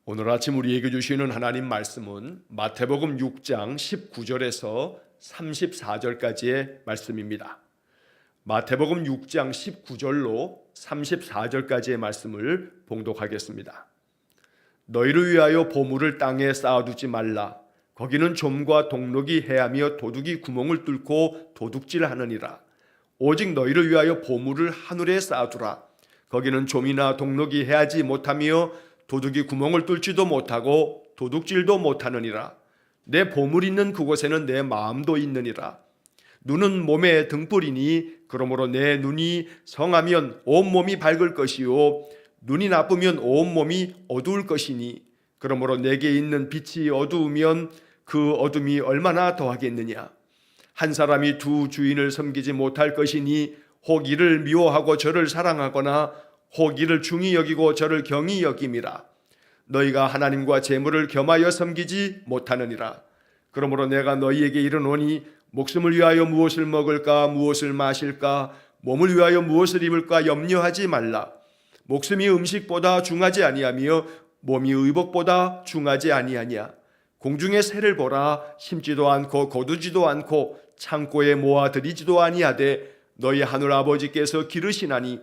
오늘 아침 우리에게 주시는 하나님 말씀은 마태복음 6장 19절에서 34절까지의 말씀입니다. 마태복음 6장 19절로 34절까지의 말씀을 봉독하겠습니다. 너희를 위하여 보물을 땅에 쌓아두지 말라. 거기는 좀과 동록이 해하며 도둑이 구멍을 뚫고 도둑질하느니라. 오직 너희를 위하여 보물을 하늘에 쌓아두라. 거기는 좀이나 동록이 해하지 못하며 도둑이 구멍을 뚫지도 못하고 도둑질도 못하느니라. 내 보물 있는 그곳에는 내 마음도 있느니라. 눈은 몸의 등불이니 그러므로 내 눈이 성하면 온몸이 밝을 것이요 눈이 나쁘면 온몸이 어두울 것이니 그러므로 내게 있는 빛이 어두우면 그 어둠이 얼마나 더하겠느냐. 한 사람이 두 주인을 섬기지 못할 것이니 혹 이를 미워하고 저를 사랑하거나 혹 이를 중히 여기고 저를 경히 여김이라. 너희가 하나님과 재물을 겸하여 섬기지 못하느니라. 그러므로 내가 너희에게 이르노니 목숨을 위하여 무엇을 먹을까 무엇을 마실까 몸을 위하여 무엇을 입을까 염려하지 말라. 목숨이 음식보다 중하지 아니하며 몸이 의복보다 중하지 아니하냐. 공중의 새를 보라. 심지도 않고 거두지도 않고 창고에 모아들이지도 아니하되 너희 하늘 아버지께서 기르시나니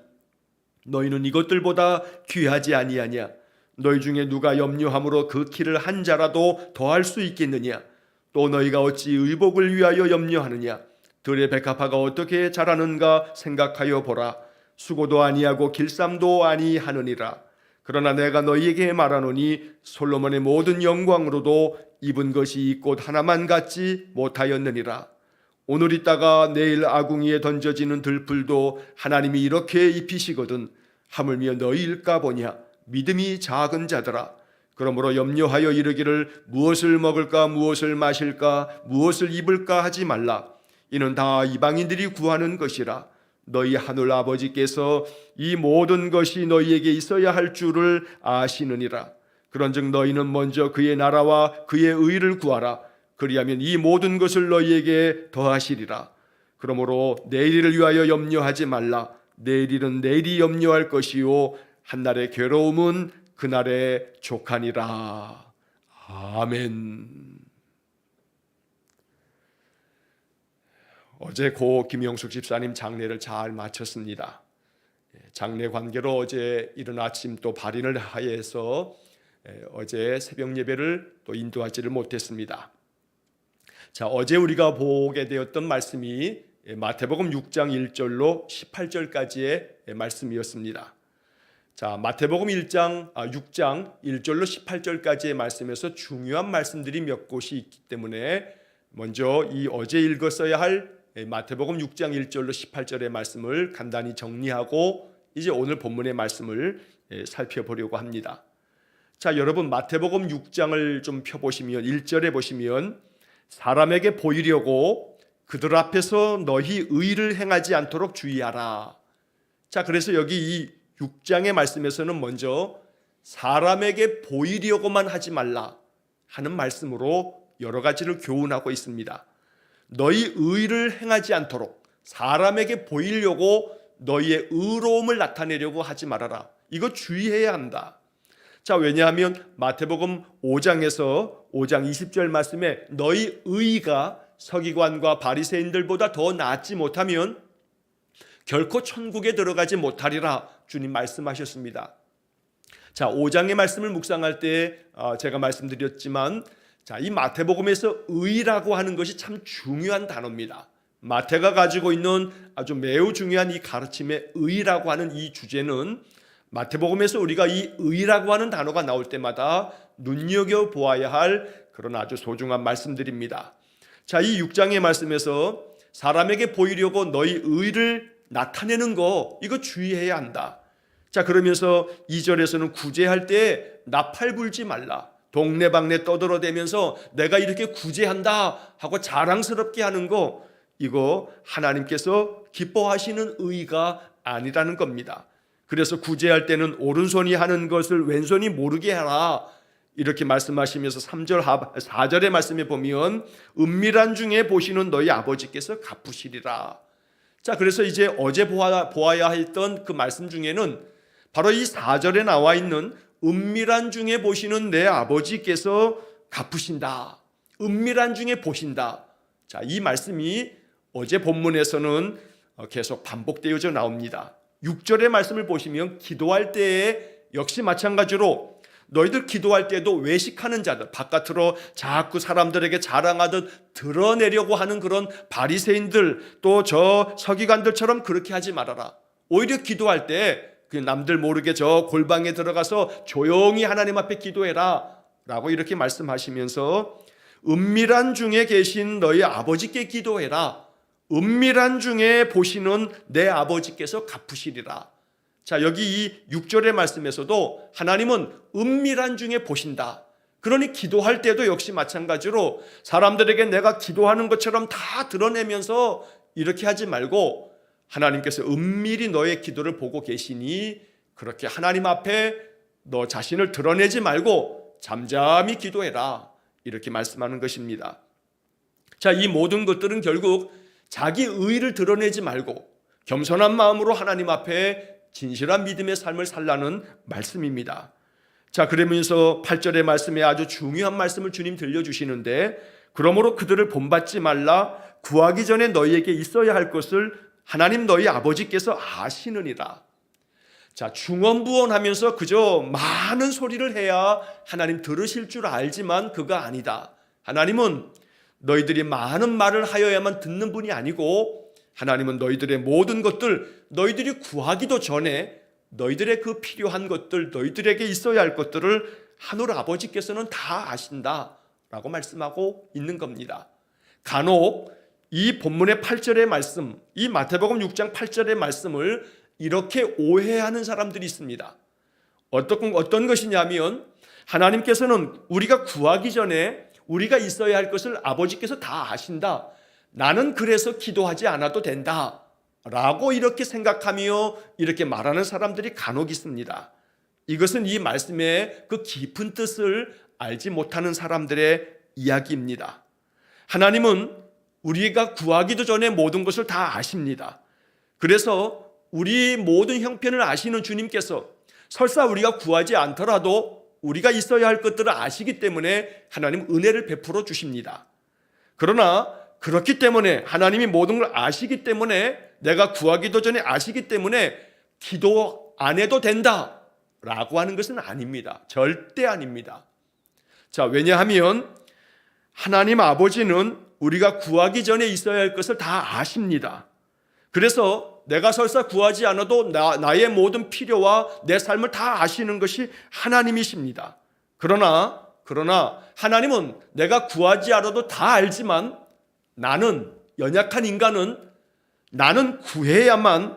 너희는 이것들보다 귀하지 아니하냐. 너희 중에 누가 염려함으로 그 키를 한 자라도 더할 수 있겠느냐. 또 너희가 어찌 의복을 위하여 염려하느냐. 들의 백합화가 어떻게 자라는가 생각하여 보라. 수고도 아니하고 길쌈도 아니하느니라. 그러나 내가 너희에게 말하노니 솔로몬의 모든 영광으로도 입은 것이 이 꽃 하나만 갖지 못하였느니라. 오늘 있다가 내일 아궁이에 던져지는 들풀도 하나님이 이렇게 입히시거든 하물며 너희일까 보냐. 믿음이 작은 자들아. 그러므로 염려하여 이르기를 무엇을 먹을까 무엇을 마실까 무엇을 입을까 하지 말라. 이는 다 이방인들이 구하는 것이라. 너희 하늘 아버지께서 이 모든 것이 너희에게 있어야 할 줄을 아시느니라. 그런즉 너희는 먼저 그의 나라와 그의 의를 구하라. 그리하면 이 모든 것을 너희에게 더하시리라. 그러므로 내일을 위하여 염려하지 말라. 내일은 내일이 염려할 것이요 한날의 괴로움은 그날의 족하니라. 아멘. 어제 고 김영숙 집사님 장례를 잘 마쳤습니다. 장례 관계로 어제 이른 아침 또 발인을 하여서 어제 새벽 예배를 또 인도하지를 못했습니다. 자, 어제 우리가 보게 되었던 말씀이 마태복음 6장 1절로 18절까지의 말씀이었습니다. 자, 마태복음 6장 1절로 18절까지의 말씀에서 중요한 말씀들이 몇 곳이 있기 때문에 먼저 이 어제 읽었어야 할 마태복음 6장 1절로 18절의 말씀을 간단히 정리하고 이제 오늘 본문의 말씀을 살펴보려고 합니다. 자, 여러분 마태복음 6장을 좀 펴보시면 1절에 보시면 사람에게 보이려고 그들 앞에서 너희 의를 행하지 않도록 주의하라. 자, 그래서 여기 이 6장의 말씀에서는 먼저 사람에게 보이려고만 하지 말라 하는 말씀으로 여러 가지를 교훈하고 있습니다. 너희 의를 행하지 않도록 사람에게 보이려고 너희의 의로움을 나타내려고 하지 말아라. 이거 주의해야 한다. 자, 왜냐하면 마태복음 5장에서 5장 20절 말씀에 너희 의가 서기관과 바리새인들보다 더 낫지 못하면 결코 천국에 들어가지 못하리라 주님 말씀하셨습니다. 자, 5장의 말씀을 묵상할 때 제가 말씀드렸지만 자, 이 마태복음에서 의라고 하는 것이 참 중요한 단어입니다. 마태가 가지고 있는 아주 매우 중요한 이 가르침의 의라고 하는 이 주제는 마태복음에서 우리가 이 의라고 하는 단어가 나올 때마다 눈여겨보아야 할 그런 아주 소중한 말씀들입니다. 자, 이 6장의 말씀에서 사람에게 보이려고 너희 의를 나타내는 거 이거 주의해야 한다. 자, 그러면서 2절에서는 구제할 때 나팔 불지 말라. 동네방네 떠들어대면서 내가 이렇게 구제한다 하고 자랑스럽게 하는 거 이거 하나님께서 기뻐하시는 의가 아니라는 겁니다. 그래서 구제할 때는 오른손이 하는 것을 왼손이 모르게 하라 이렇게 말씀하시면서 3절 4절의 말씀에 보면 은밀한 중에 보시는 너희 아버지께서 갚으시리라. 자, 그래서 이제 어제 보아야 했던 그 말씀 중에는 바로 이 4절에 나와 있는 은밀한 중에 보시는 내 아버지께서 갚으신다. 은밀한 중에 보신다. 자, 이 말씀이 어제 본문에서는 계속 반복되어져 나옵니다. 6절의 말씀을 보시면 기도할 때에 역시 마찬가지로 너희들 기도할 때도 외식하는 자들, 바깥으로 자꾸 사람들에게 자랑하듯 드러내려고 하는 그런 바리새인들, 또 저 서기관들처럼 그렇게 하지 말아라. 오히려 기도할 때 남들 모르게 저 골방에 들어가서 조용히 하나님 앞에 기도해라 라고 이렇게 말씀하시면서 은밀한 중에 계신 너희 아버지께 기도해라. 은밀한 중에 보시는 내 아버지께서 갚으시리라. 자, 여기 이 6절의 말씀에서도 하나님은 은밀한 중에 보신다. 그러니 기도할 때도 역시 마찬가지로 사람들에게 내가 기도하는 것처럼 다 드러내면서 이렇게 하지 말고 하나님께서 은밀히 너의 기도를 보고 계시니 그렇게 하나님 앞에 너 자신을 드러내지 말고 잠잠히 기도해라. 이렇게 말씀하는 것입니다. 자, 이 모든 것들은 결국 자기 의의를 드러내지 말고 겸손한 마음으로 하나님 앞에 진실한 믿음의 삶을 살라는 말씀입니다. 자, 그러면서 8절의 말씀에 아주 중요한 말씀을 주님 들려주시는데 그러므로 그들을 본받지 말라. 구하기 전에 너희에게 있어야 할 것을 하나님 너희 아버지께서 아시느니라. 자, 중언부언하면서 그저 많은 소리를 해야 하나님 들으실 줄 알지만 그거 아니다. 하나님은 너희들이 많은 말을 하여야만 듣는 분이 아니고 하나님은 너희들의 모든 것들, 너희들이 구하기도 전에 너희들의 그 필요한 것들, 너희들에게 있어야 할 것들을 하늘 아버지께서는 다 아신다라고 말씀하고 있는 겁니다. 간혹 이 본문의 8절의 말씀, 이 마태복음 6장 8절의 말씀을 이렇게 오해하는 사람들이 있습니다. 어떤 것이냐면 하나님께서는 우리가 구하기 전에 우리가 있어야 할 것을 아버지께서 다 아신다. 나는 그래서 기도하지 않아도 된다. 라고 이렇게 생각하며 이렇게 말하는 사람들이 간혹 있습니다. 이것은 이 말씀의 그 깊은 뜻을 알지 못하는 사람들의 이야기입니다. 하나님은 우리가 구하기도 전에 모든 것을 다 아십니다. 그래서 우리 모든 형편을 아시는 주님께서 설사 우리가 구하지 않더라도 우리가 있어야 할 것들을 아시기 때문에 하나님 은혜를 베풀어 주십니다. 그러나 그렇기 때문에 하나님이 모든 걸 아시기 때문에 내가 구하기도 전에 아시기 때문에 기도 안 해도 된다 라고 하는 것은 아닙니다. 절대 아닙니다. 자, 왜냐하면 하나님 아버지는 우리가 구하기 전에 있어야 할 것을 다 아십니다. 그래서 내가 설사 구하지 않아도 나의 모든 필요와 내 삶을 다 아시는 것이 하나님이십니다. 그러나 하나님은 내가 구하지 않아도 다 알지만 나는 연약한 인간은 나는 구해야만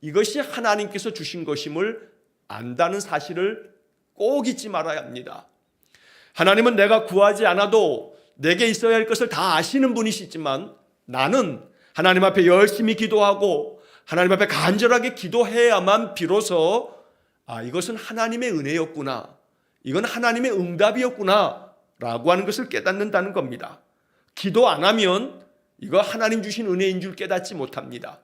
이것이 하나님께서 주신 것임을 안다는 사실을 꼭 잊지 말아야 합니다. 하나님은 내가 구하지 않아도 내게 있어야 할 것을 다 아시는 분이시지만 나는 하나님 앞에 열심히 기도하고 하나님 앞에 간절하게 기도해야만 비로소 이것은 하나님의 은혜였구나, 이건 하나님의 응답이었구나 라고 하는 것을 깨닫는다는 겁니다. 기도 안 하면 이거 하나님 주신 은혜인 줄 깨닫지 못합니다.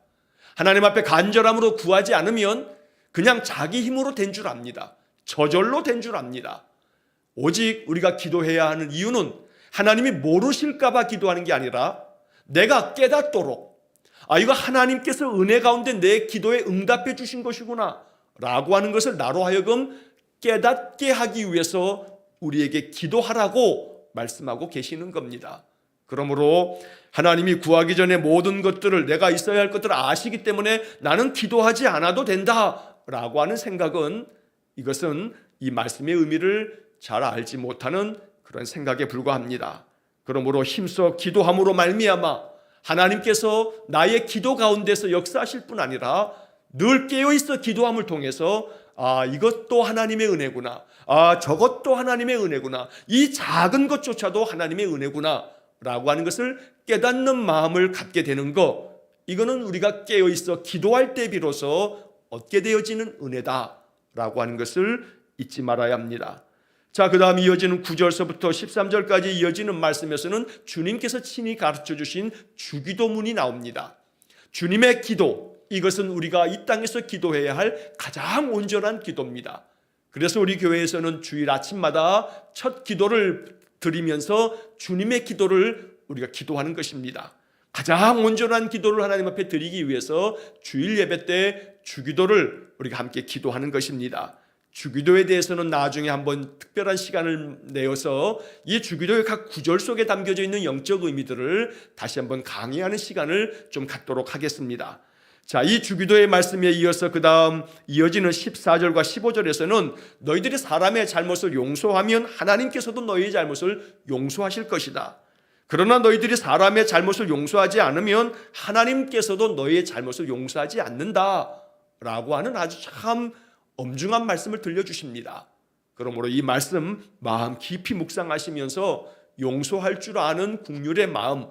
하나님 앞에 간절함으로 구하지 않으면 그냥 자기 힘으로 된 줄 압니다. 저절로 된 줄 압니다. 오직 우리가 기도해야 하는 이유는 하나님이 모르실까 봐 기도하는 게 아니라 내가 깨닫도록 이거 하나님께서 은혜 가운데 내 기도에 응답해 주신 것이구나 라고 하는 것을 나로 하여금 깨닫게 하기 위해서 우리에게 기도하라고 말씀하고 계시는 겁니다. 그러므로 하나님이 구하기 전에 모든 것들을 내가 있어야 할 것들을 아시기 때문에 나는 기도하지 않아도 된다라고 하는 생각은 이것은 이 말씀의 의미를 잘 알지 못하는 그런 생각에 불과합니다. 그러므로 힘써 기도함으로 말미암아 하나님께서 나의 기도 가운데서 역사하실 뿐 아니라 늘 깨어있어 기도함을 통해서 이것도 하나님의 은혜구나, 저것도 하나님의 은혜구나, 이 작은 것조차도 하나님의 은혜구나 라고 하는 것을 깨닫는 마음을 갖게 되는 것, 이거는 우리가 깨어있어 기도할 때 비로소 얻게 되어지는 은혜다 라고 하는 것을 잊지 말아야 합니다. 자, 그 다음 이어지는 9절서부터 13절까지 이어지는 말씀에서는 주님께서 친히 가르쳐 주신 주기도문이 나옵니다. 주님의 기도, 이것은 우리가 이 땅에서 기도해야 할 가장 온전한 기도입니다. 그래서 우리 교회에서는 주일 아침마다 첫 기도를 드리면서 주님의 기도를 우리가 기도하는 것입니다. 가장 온전한 기도를 하나님 앞에 드리기 위해서 주일 예배 때 주기도를 우리가 함께 기도하는 것입니다. 주기도에 대해서는 나중에 한번 특별한 시간을 내어서 이 주기도의 각 구절 속에 담겨져 있는 영적 의미들을 다시 한번 강의하는 시간을 좀 갖도록 하겠습니다. 자, 이 주기도의 말씀에 이어서 그 다음 이어지는 14절과 15절에서는 너희들이 사람의 잘못을 용서하면 하나님께서도 너희의 잘못을 용서하실 것이다. 그러나 너희들이 사람의 잘못을 용서하지 않으면 하나님께서도 너희의 잘못을 용서하지 않는다 라고 하는 아주 참 엄중한 말씀을 들려주십니다. 그러므로 이 말씀 마음 깊이 묵상하시면서 용서할 줄 아는 국률의 마음,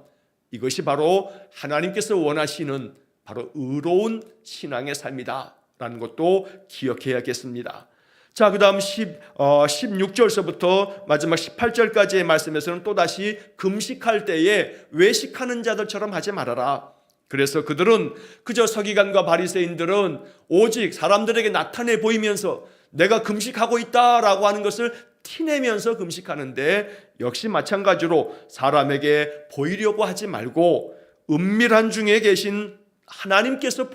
이것이 바로 하나님께서 원하시는 바로 의로운 신앙의 삶이다 라는 것도 기억해야겠습니다. 자, 그 다음 16절서부터 마지막 18절까지의 말씀에서는 또다시 금식할 때에 외식하는 자들처럼 하지 말아라. 그래서 그들은 그저 서기관과 바리새인들은 오직 사람들에게 나타내 보이면서 내가 금식하고 있다라고 하는 것을 티내면서 금식하는데, 역시 마찬가지로 사람에게 보이려고 하지 말고 은밀한 중에 계신 하나님께서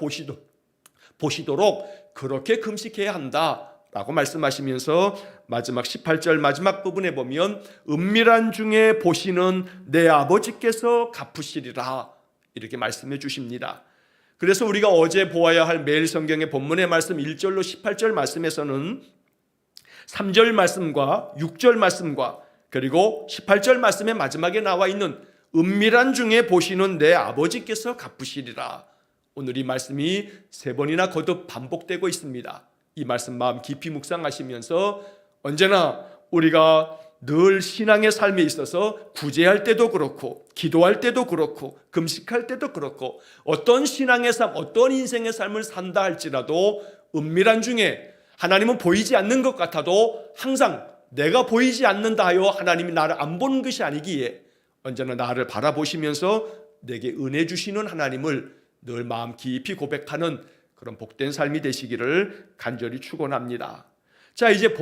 보시도록 그렇게 금식해야 한다라고 말씀하시면서 마지막 18절 마지막 부분에 보면 은밀한 중에 보시는 내 아버지께서 갚으시리라 이렇게 말씀해 주십니다. 그래서 우리가 어제 보아야 할 매일 성경의 본문의 말씀 1절로 18절 말씀에서는 3절 말씀과 6절 말씀과 그리고 18절 말씀의 마지막에 나와 있는 은밀한 중에 보시는 내 아버지께서 갚으시리라, 오늘 이 말씀이 3번이나 거듭 반복되고 있습니다. 이 말씀 마음 깊이 묵상하시면서 언제나 우리가 늘 신앙의 삶에 있어서 구제할 때도 그렇고 기도할 때도 그렇고 금식할 때도 그렇고 어떤 신앙의 삶, 어떤 인생의 삶을 산다 할지라도 은밀한 중에 하나님은 보이지 않는 것 같아도 항상 내가 보이지 않는다 하여 하나님이 나를 안 보는 것이 아니기에 언제나 나를 바라보시면서 내게 은혜 주시는 하나님을 늘 마음 깊이 고백하는 그런 복된 삶이 되시기를 간절히 축원합니다. 자, 이제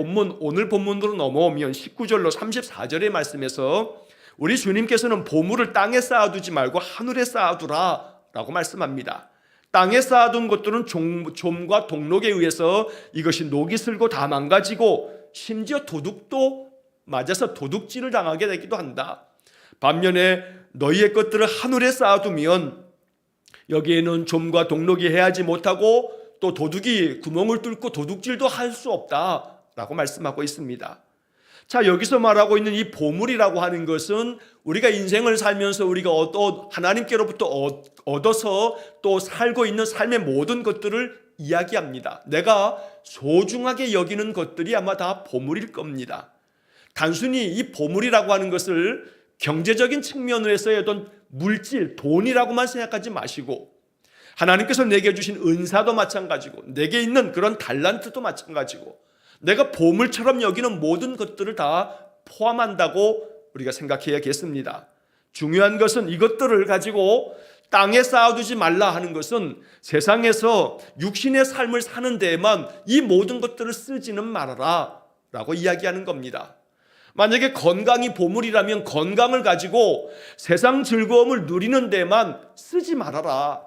오늘 본문으로 넘어오면 19절로 34절의 말씀에서 우리 주님께서는 보물을 땅에 쌓아두지 말고 하늘에 쌓아두라 라고 말씀합니다. 땅에 쌓아둔 것들은 좀과 동록에 의해서 이것이 녹이 슬고 다 망가지고 심지어 도둑도 맞아서 도둑질을 당하게 되기도 한다. 반면에 너희의 것들을 하늘에 쌓아두면 여기에는 좀과 동록이 해하지 못하고 또 도둑이 구멍을 뚫고 도둑질도 할 수 없다라고 말씀하고 있습니다. 자, 여기서 말하고 있는 이 보물이라고 하는 것은 우리가 인생을 살면서 우리가 하나님께로부터 얻어서 또 살고 있는 삶의 모든 것들을 이야기합니다. 내가 소중하게 여기는 것들이 아마 다 보물일 겁니다. 단순히 이 보물이라고 하는 것을 경제적인 측면으로 해서의 어떤 물질, 돈이라고만 생각하지 마시고 하나님께서 내게 주신 은사도 마찬가지고 내게 있는 그런 달란트도 마찬가지고 내가 보물처럼 여기는 모든 것들을 다 포함한다고 우리가 생각해야겠습니다. 중요한 것은 이것들을 가지고 땅에 쌓아두지 말라 하는 것은 세상에서 육신의 삶을 사는 데에만 이 모든 것들을 쓰지는 말아라 라고 이야기하는 겁니다. 만약에 건강이 보물이라면 건강을 가지고 세상 즐거움을 누리는 데만 쓰지 말아라.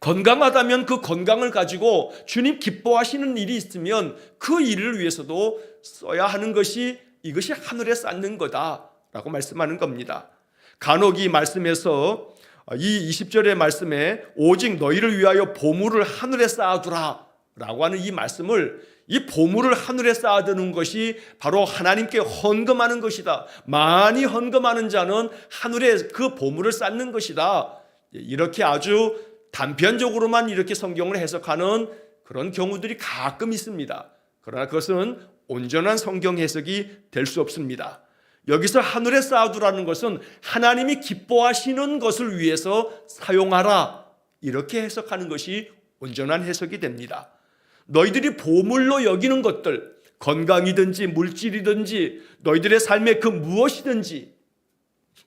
건강하다면 그 건강을 가지고 주님 기뻐하시는 일이 있으면 그 일을 위해서도 써야 하는 것이 이것이 하늘에 쌓는 거다라고 말씀하는 겁니다. 간혹 이 말씀에서 이 20절의 말씀에 오직 너희를 위하여 보물을 하늘에 쌓아두라 라고 하는 이 말씀을, 이 보물을 하늘에 쌓아두는 것이 바로 하나님께 헌금하는 것이다. 많이 헌금하는 자는 하늘에 그 보물을 쌓는 것이다. 이렇게 아주 단편적으로만 이렇게 성경을 해석하는 그런 경우들이 가끔 있습니다. 그러나 그것은 온전한 성경 해석이 될 수 없습니다. 여기서 하늘에 쌓아두라는 것은 하나님이 기뻐하시는 것을 위해서 사용하라, 이렇게 해석하는 것이 온전한 해석이 됩니다. 너희들이 보물로 여기는 것들, 건강이든지 물질이든지 너희들의 삶의 그 무엇이든지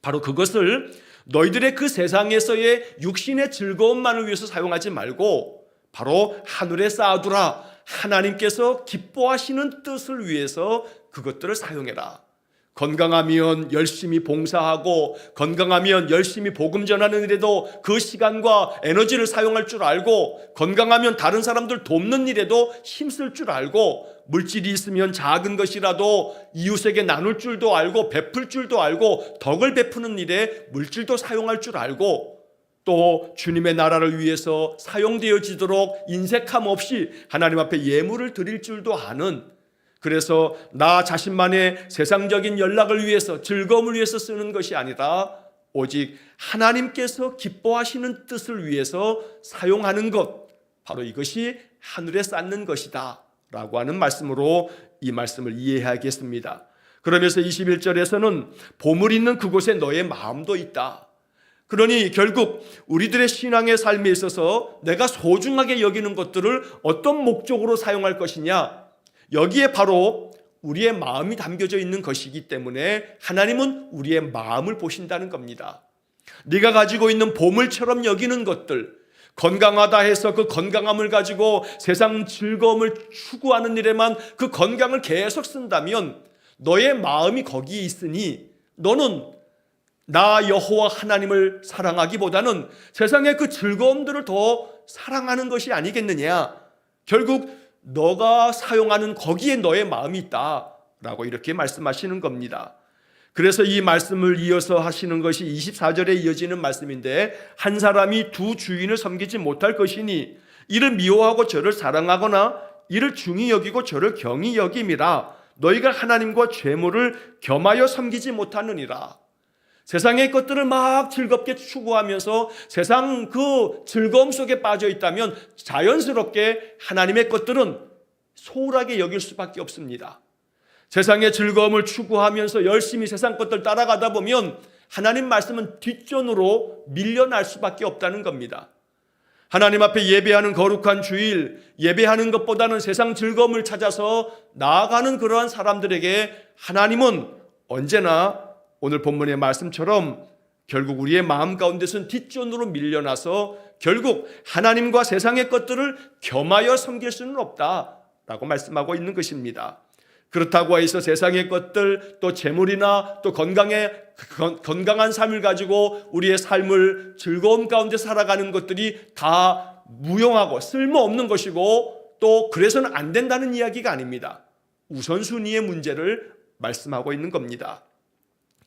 바로 그것을 너희들의 그 세상에서의 육신의 즐거움만을 위해서 사용하지 말고 바로 하늘에 쌓아두라, 하나님께서 기뻐하시는 뜻을 위해서 그것들을 사용해라. 건강하면 열심히 봉사하고 건강하면 열심히 복음 전하는 일에도 그 시간과 에너지를 사용할 줄 알고 건강하면 다른 사람들 돕는 일에도 힘쓸 줄 알고 물질이 있으면 작은 것이라도 이웃에게 나눌 줄도 알고 베풀 줄도 알고 덕을 베푸는 일에 물질도 사용할 줄 알고 또 주님의 나라를 위해서 사용되어지도록 인색함 없이 하나님 앞에 예물을 드릴 줄도 아는, 그래서 나 자신만의 세상적인 연락을 위해서 즐거움을 위해서 쓰는 것이 아니라 오직 하나님께서 기뻐하시는 뜻을 위해서 사용하는 것, 바로 이것이 하늘에 쌓는 것이다 라고 하는 말씀으로 이 말씀을 이해하겠습니다. 그러면서 21절에서는 보물 있는 그곳에 너의 마음도 있다. 그러니 결국 우리들의 신앙의 삶에 있어서 내가 소중하게 여기는 것들을 어떤 목적으로 사용할 것이냐, 여기에 바로 우리의 마음이 담겨져 있는 것이기 때문에 하나님은 우리의 마음을 보신다는 겁니다. 네가 가지고 있는 보물처럼 여기는 것들, 건강하다 해서 그 건강함을 가지고 세상 즐거움을 추구하는 일에만 그 건강을 계속 쓴다면 너의 마음이 거기에 있으니 너는 나 여호와 하나님을 사랑하기보다는 세상의 그 즐거움들을 더 사랑하는 것이 아니겠느냐. 결국 너가 사용하는 거기에 너의 마음이 있다라고 이렇게 말씀하시는 겁니다. 그래서 이 말씀을 이어서 하시는 것이 24절에 이어지는 말씀인데, 한 사람이 두 주인을 섬기지 못할 것이니 이를 미워하고 저를 사랑하거나 이를 중히 여기고 저를 경히 여김이라. 너희가 하나님과 죄물을 겸하여 섬기지 못하느니라. 세상의 것들을 막 즐겁게 추구하면서 세상 그 즐거움 속에 빠져 있다면 자연스럽게 하나님의 것들은 소홀하게 여길 수밖에 없습니다. 세상의 즐거움을 추구하면서 열심히 세상 것들 따라가다 보면 하나님 말씀은 뒷전으로 밀려날 수밖에 없다는 겁니다. 하나님 앞에 예배하는 거룩한 주일, 예배하는 것보다는 세상 즐거움을 찾아서 나아가는 그러한 사람들에게 하나님은 언제나 오늘 본문의 말씀처럼 결국 우리의 마음 가운데서는 뒷전으로 밀려나서 결국 하나님과 세상의 것들을 겸하여 섬길 수는 없다라고 말씀하고 있는 것입니다. 그렇다고 해서 세상의 것들, 또 재물이나 또 건강한 삶을 가지고 우리의 삶을 즐거움 가운데 살아가는 것들이 다 무용하고 쓸모없는 것이고 또 그래서는 안 된다는 이야기가 아닙니다. 우선순위의 문제를 말씀하고 있는 겁니다.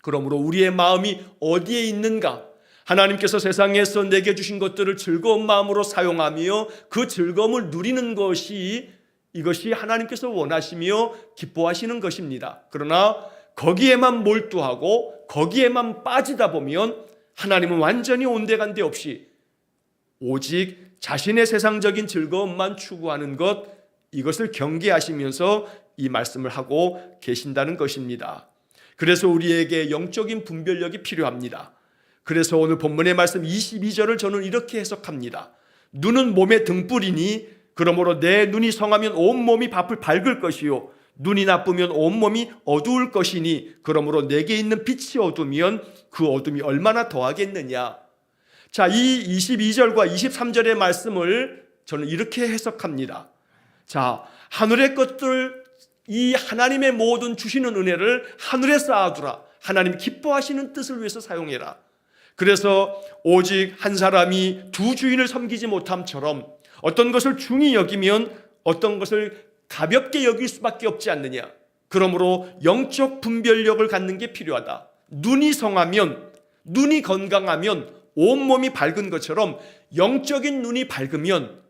그러므로 우리의 마음이 어디에 있는가? 하나님께서 세상에서 내게 주신 것들을 즐거운 마음으로 사용하며 그 즐거움을 누리는 것이, 이것이 하나님께서 원하시며 기뻐하시는 것입니다. 그러나 거기에만 몰두하고 거기에만 빠지다 보면 하나님은 완전히 온데간데 없이 오직 자신의 세상적인 즐거움만 추구하는 것, 이것을 경계하시면서 이 말씀을 하고 계신다는 것입니다. 그래서 우리에게 영적인 분별력이 필요합니다. 그래서 오늘 본문의 말씀 22절을 저는 이렇게 해석합니다. 눈은 몸의 등불이니 그러므로 내 눈이 성하면 온몸이 밥을 밝을 것이요 눈이 나쁘면 온몸이 어두울 것이니 그러므로 내게 있는 빛이 어두우면 그 어둠이 얼마나 더하겠느냐. 자, 이 22절과 23절의 말씀을 저는 이렇게 해석합니다. 자, 하늘의 것들, 이 하나님의 모든 주시는 은혜를 하늘에 쌓아두라. 하나님 기뻐하시는 뜻을 위해서 사용해라. 그래서 오직 한 사람이 두 주인을 섬기지 못함처럼 어떤 것을 중히 여기면 어떤 것을 가볍게 여길 수밖에 없지 않느냐. 그러므로 영적 분별력을 갖는 게 필요하다. 눈이 성하면, 눈이 건강하면 온몸이 밝은 것처럼 영적인 눈이 밝으면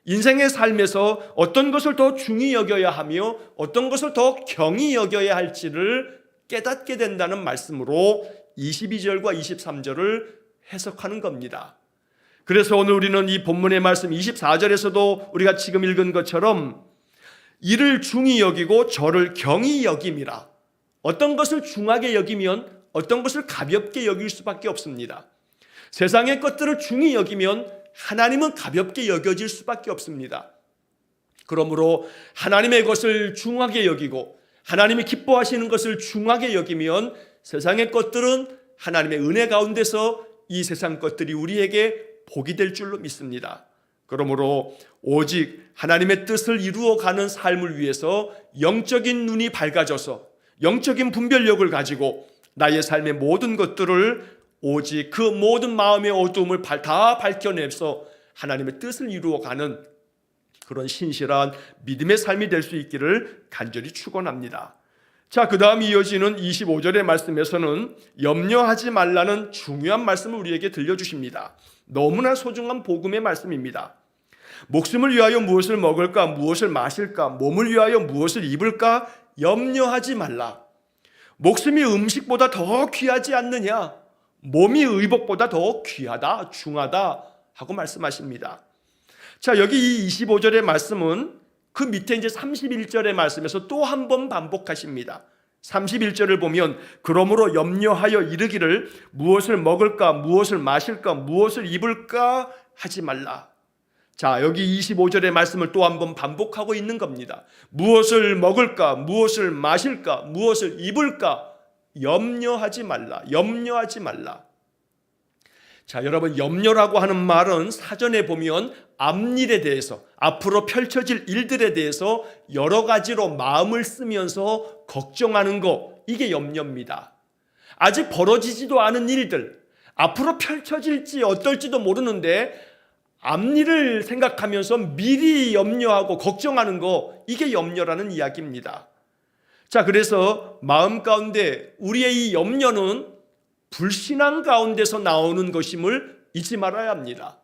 인생의 삶에서 어떤 것을 더 중히 여겨야 하며 어떤 것을 더 경히 여겨야 할지를 깨닫게 된다는 말씀으로 22절과 23절을 해석하는 겁니다. 그래서 오늘 우리는 이 본문의 말씀 24절에서도 우리가 지금 읽은 것처럼 이를 중히 여기고 저를 경히 여김이라. 어떤 것을 중하게 여기면 어떤 것을 가볍게 여길 수밖에 없습니다. 세상의 것들을 중히 여기면 하나님은 가볍게 여겨질 수밖에 없습니다. 그러므로 하나님의 것을 중하게 여기고 하나님이 기뻐하시는 것을 중하게 여기면 세상의 것들은 하나님의 은혜 가운데서 이 세상 것들이 우리에게 복이 될 줄로 믿습니다. 그러므로 오직 하나님의 뜻을 이루어가는 삶을 위해서 영적인 눈이 밝아져서 영적인 분별력을 가지고 나의 삶의 모든 것들을 오직 그 모든 마음의 어두움을 다 밝혀내서 하나님의 뜻을 이루어가는 그런 신실한 믿음의 삶이 될 수 있기를 간절히 축원합니다. 자, 그 다음 이어지는 25절의 말씀에서는 염려하지 말라는 중요한 말씀을 우리에게 들려주십니다. 너무나 소중한 복음의 말씀입니다. 목숨을 위하여 무엇을 먹을까, 무엇을 마실까, 몸을 위하여 무엇을 입을까 염려하지 말라. 목숨이 음식보다 더 귀하지 않느냐, 몸이 의복보다 더 귀하다, 중하다 하고 말씀하십니다. 자, 여기 이 25절의 말씀은 그 밑에 이제 31절의 말씀에서 또 한 번 반복하십니다. 31절을 보면 그러므로 염려하여 이르기를 무엇을 먹을까, 무엇을 마실까, 무엇을 입을까 하지 말라. 자, 여기 25절의 말씀을 또 한 번 반복하고 있는 겁니다. 무엇을 먹을까, 무엇을 마실까, 무엇을 입을까 염려하지 말라. 염려하지 말라. 자, 여러분, 염려라고 하는 말은 사전에 보면 앞일에 대해서, 앞으로 펼쳐질 일들에 대해서 여러 가지로 마음을 쓰면서 걱정하는 거, 이게 염려입니다. 아직 벌어지지도 않은 일들, 앞으로 펼쳐질지 어떨지도 모르는데 앞일을 생각하면서 미리 염려하고 걱정하는 거, 이게 염려라는 이야기입니다. 자, 그래서 마음 가운데 우리의 이 염려는 불신앙 가운데서 나오는 것임을 잊지 말아야 합니다.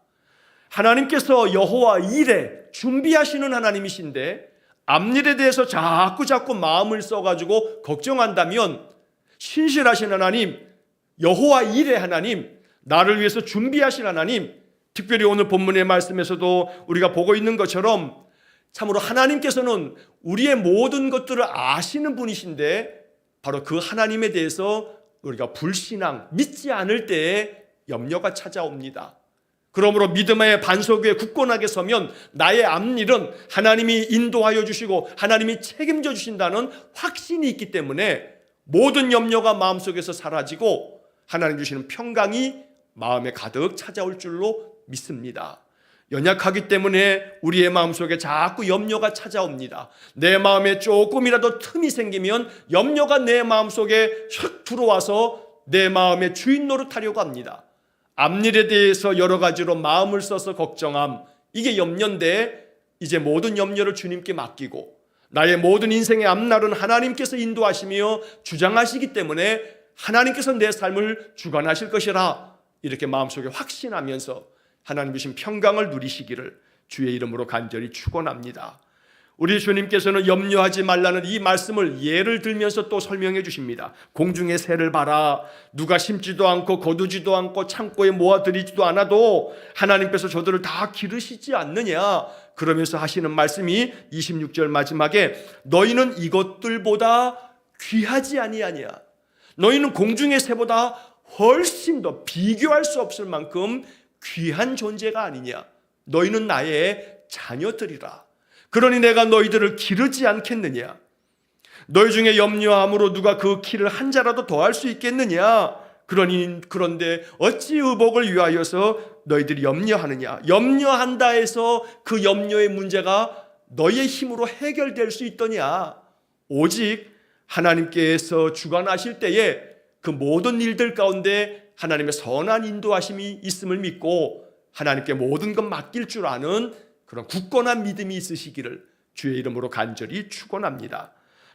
하나님께서 여호와 일에 준비하시는 하나님이신데 앞일에 대해서 자꾸 마음을 써가지고 걱정한다면 신실하신 하나님, 여호와 일의 하나님, 나를 위해서 준비하신 하나님, 특별히 오늘 본문의 말씀에서도 우리가 보고 있는 것처럼 참으로 하나님께서는 우리의 모든 것들을 아시는 분이신데 바로 그 하나님에 대해서 우리가 불신앙, 믿지 않을 때에 염려가 찾아옵니다. 그러므로 믿음의 반석 위에 굳건하게 서면 나의 앞일은 하나님이 인도하여 주시고 하나님이 책임져 주신다는 확신이 있기 때문에 모든 염려가 마음속에서 사라지고 하나님 주시는 평강이 마음에 가득 찾아올 줄로 믿습니다. 연약하기 때문에 우리의 마음속에 자꾸 염려가 찾아옵니다. 내 마음에 조금이라도 틈이 생기면 염려가 내 마음속에 휙 들어와서 내 마음의 주인 노릇하려고 합니다. 앞일에 대해서 여러 가지로 마음을 써서 걱정함, 이게 염려인데 이제 모든 염려를 주님께 맡기고 나의 모든 인생의 앞날은 하나님께서 인도하시며 주장하시기 때문에 하나님께서 내 삶을 주관하실 것이라 이렇게 마음속에 확신하면서 하나님 주신 평강을 누리시기를 주의 이름으로 간절히 축원합니다. 우리 주님께서는 염려하지 말라는 이 말씀을 예를 들면서 또 설명해 주십니다. 공중의 새를 봐라. 누가 심지도 않고 거두지도 않고 창고에 모아들이지도 않아도 하나님께서 저들을 다 기르시지 않느냐. 그러면서 하시는 말씀이 26절 마지막에 너희는 이것들보다 귀하지 아니하냐. 너희는 공중의 새보다 훨씬 더 비교할 수 없을 만큼 귀한 존재가 아니냐. 너희는 나의 자녀들이라. 그러니 내가 너희들을 기르지 않겠느냐. 너희 중에 염려함으로 누가 그 키를 한 자라도 더할 수 있겠느냐. 그런데 어찌 의복을 위하여서 너희들이 염려하느냐. 염려한다 해서 그 염려의 문제가 너희의 힘으로 해결될 수 있더냐. 오직 하나님께서 주관하실 때에 그 모든 일들 가운데 하나님의 선한 인도하심이 있음을 믿고 하나님께 모든 것 맡길 줄 아는 그런 굳건한 믿음이 있으시기를 주의 이름으로 간절히 축원합니다.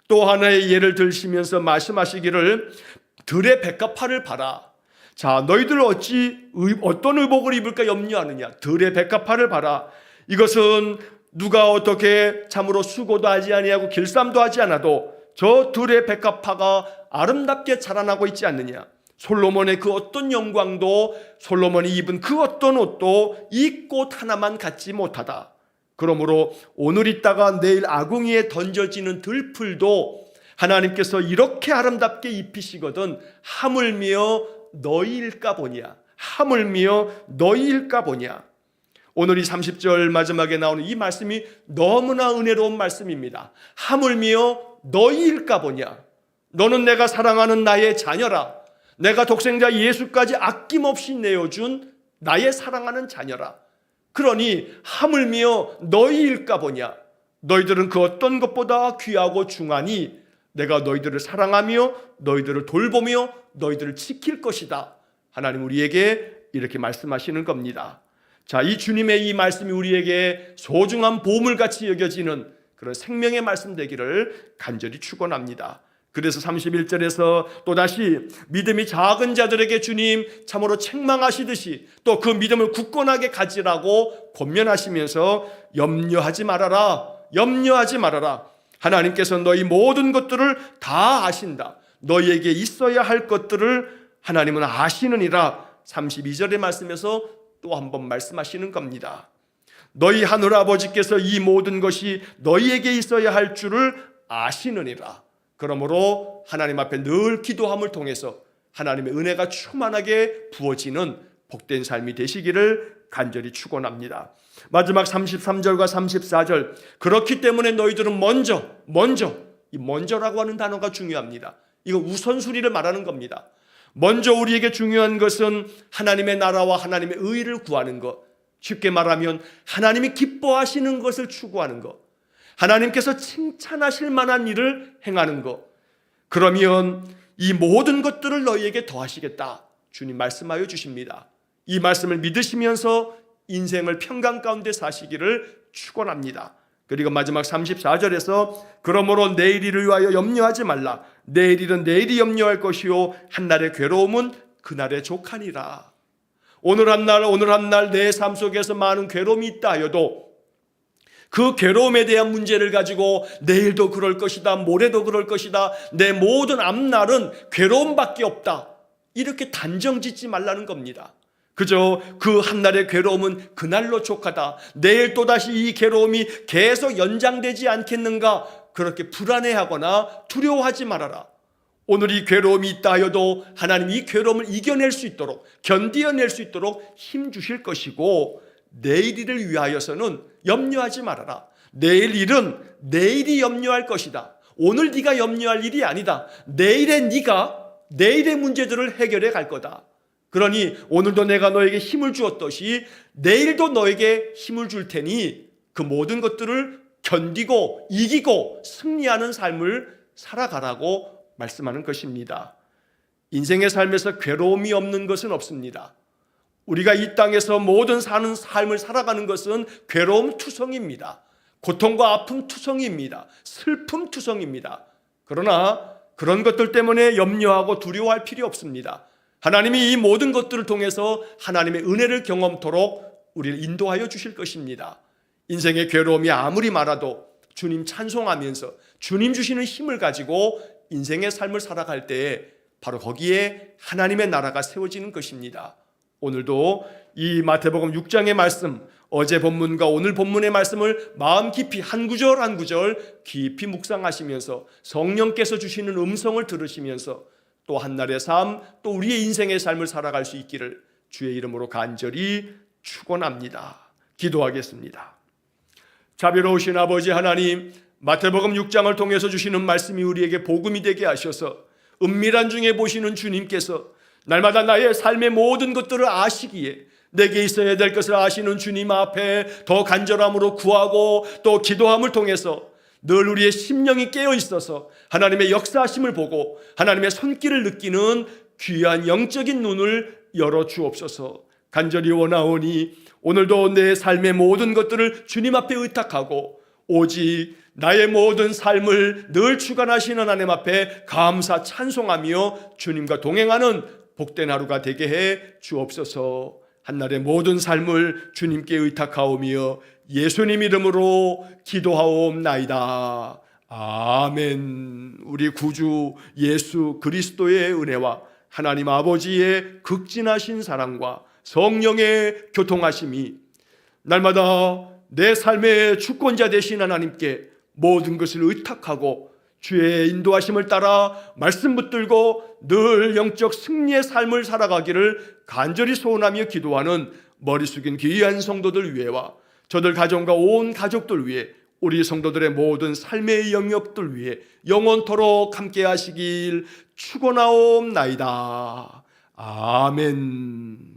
또 하나의 예를 들시면서 말씀하시기를 들의 백합화를 봐라. 자, 너희들 어떤 의복을 입을까 염려하느냐. 들의 백합화를 봐라. 이것은 누가 어떻게 참으로 수고도 하지 아니하고 길쌈도 하지 않아도 저 들의 백합화가 아름답게 자라나고 있지 않느냐. 솔로몬의 그 어떤 영광도 솔로몬이 입은 그 어떤 옷도 이 꽃 하나만 갖지 못하다. 그러므로 오늘 있다가 내일 아궁이에 던져지는 들풀도 하나님께서 이렇게 아름답게 입히시거든 하물며 너희일까 보냐. 하물며 너희일까 보냐. 오늘 이 30절 마지막에 나오는 이 말씀이 너무나 은혜로운 말씀입니다. 하물며 너희일까 보냐. 너는 내가 사랑하는 나의 자녀라. 내가 독생자 예수까지 아낌없이 내어준 나의 사랑하는 자녀라. 그러니 하물며 너희일까 보냐. 너희들은 그 어떤 것보다 귀하고 중하니 내가 너희들을 사랑하며 너희들을 돌보며 너희들을 지킬 것이다. 하나님 우리에게 이렇게 말씀하시는 겁니다. 자, 이 주님의 이 말씀이 우리에게 소중한 보물같이 여겨지는 그런 생명의 말씀 되기를 간절히 축원합니다. 그래서 31절에서 또다시 믿음이 작은 자들에게 주님 참으로 책망하시듯이 또 그 믿음을 굳건하게 가지라고 권면하시면서 염려하지 말아라. 염려하지 말아라. 하나님께서 너희 모든 것들을 다 아신다. 너희에게 있어야 할 것들을 하나님은 아시느니라. 32절의 말씀에서 또 한 번 말씀하시는 겁니다. 너희 하늘 아버지께서 이 모든 것이 너희에게 있어야 할 줄을 아시느니라. 그러므로 하나님 앞에 늘 기도함을 통해서 하나님의 은혜가 충만하게 부어지는 복된 삶이 되시기를 간절히 축원합니다. 마지막 33절과 34절, 그렇기 때문에 너희들은 이 먼저라고 하는 단어가 중요합니다. 이거 우선순위를 말하는 겁니다. 먼저 우리에게 중요한 것은 하나님의 나라와 하나님의 의를 구하는 것, 쉽게 말하면 하나님이 기뻐하시는 것을 추구하는 것, 하나님께서 칭찬하실 만한 일을 행하는 것, 그러면 이 모든 것들을 너희에게 더하시겠다 주님 말씀하여 주십니다. 이 말씀을 믿으시면서 인생을 평강 가운데 사시기를 축원합니다. 그리고 마지막 34절에서 그러므로 내일 일을 위하여 염려하지 말라. 내일 일은 내일이 염려할 것이요 한날의 괴로움은 그날의 족하니라. 오늘 한 날 내 삶 속에서 많은 괴로움이 있다 하여도 그 괴로움에 대한 문제를 가지고 내일도 그럴 것이다, 모레도 그럴 것이다, 내 모든 앞날은 괴로움밖에 없다, 이렇게 단정 짓지 말라는 겁니다. 그저 그 한날의 괴로움은 그날로 족하다, 내일 또다시 이 괴로움이 계속 연장되지 않겠는가, 그렇게 불안해하거나 두려워하지 말아라. 오늘 이 괴로움이 있다 하여도 하나님 이 괴로움을 이겨낼 수 있도록, 견디어낼 수 있도록 힘 주실 것이고, 내일 일을 위하여서는 염려하지 말아라. 내일 일은 내일이 염려할 것이다. 오늘 네가 염려할 일이 아니다. 네가 내일의 문제들을 해결해 갈 거다. 그러니 오늘도 내가 너에게 힘을 주었듯이 내일도 너에게 힘을 줄 테니 그 모든 것들을 견디고 이기고 승리하는 삶을 살아가라고 말씀하는 것입니다. 인생의 삶에서 괴로움이 없는 것은 없습니다. 우리가 이 땅에서 모든 사는 삶을 살아가는 것은 괴로움 투성입니다. 고통과 아픔 투성입니다. 슬픔 투성입니다. 그러나 그런 것들 때문에 염려하고 두려워할 필요 없습니다. 하나님이 이 모든 것들을 통해서 하나님의 은혜를 경험토록 우리를 인도하여 주실 것입니다. 인생의 괴로움이 아무리 많아도 주님 찬송하면서 주님 주시는 힘을 가지고 인생의 삶을 살아갈 때에 바로 거기에 하나님의 나라가 세워지는 것입니다. 오늘도 이 마태복음 6장의 말씀, 어제 본문과 오늘 본문의 말씀을 마음 깊이 한 구절 한 구절 깊이 묵상하시면서 성령께서 주시는 음성을 들으시면서 또 한날의 삶, 또 우리의 인생의 삶을 살아갈 수 있기를 주의 이름으로 간절히 축원합니다. 기도하겠습니다. 자비로우신 아버지 하나님, 마태복음 6장을 통해서 주시는 말씀이 우리에게 복음이 되게 하셔서 은밀한 중에 보시는 주님께서 날마다 나의 삶의 모든 것들을 아시기에 내게 있어야 될 것을 아시는 주님 앞에 더 간절함으로 구하고 또 기도함을 통해서 늘 우리의 심령이 깨어 있어서 하나님의 역사하심을 보고 하나님의 손길을 느끼는 귀한 영적인 눈을 열어 주옵소서. 간절히 원하오니 오늘도 내 삶의 모든 것들을 주님 앞에 의탁하고 오직 나의 모든 삶을 늘 주관하시는 하나님 앞에 감사 찬송하며 주님과 동행하는 복된 하루가 되게 해 주옵소서. 한날의 모든 삶을 주님께 의탁하오며 예수님 이름으로 기도하옵나이다. 아멘. 우리 구주 예수 그리스도의 은혜와 하나님 아버지의 극진하신 사랑과 성령의 교통하심이 날마다 내 삶의 주권자 되신 하나님께 모든 것을 의탁하고 주의 인도하심을 따라 말씀 붙들고 늘 영적 승리의 삶을 살아가기를 간절히 소원하며 기도하는 머리 숙인 귀한 성도들 위해와 저들 가정과 온 가족들 위해 우리 성도들의 모든 삶의 영역들 위해 영원토록 함께 하시길 축원하옵나이다. 아멘.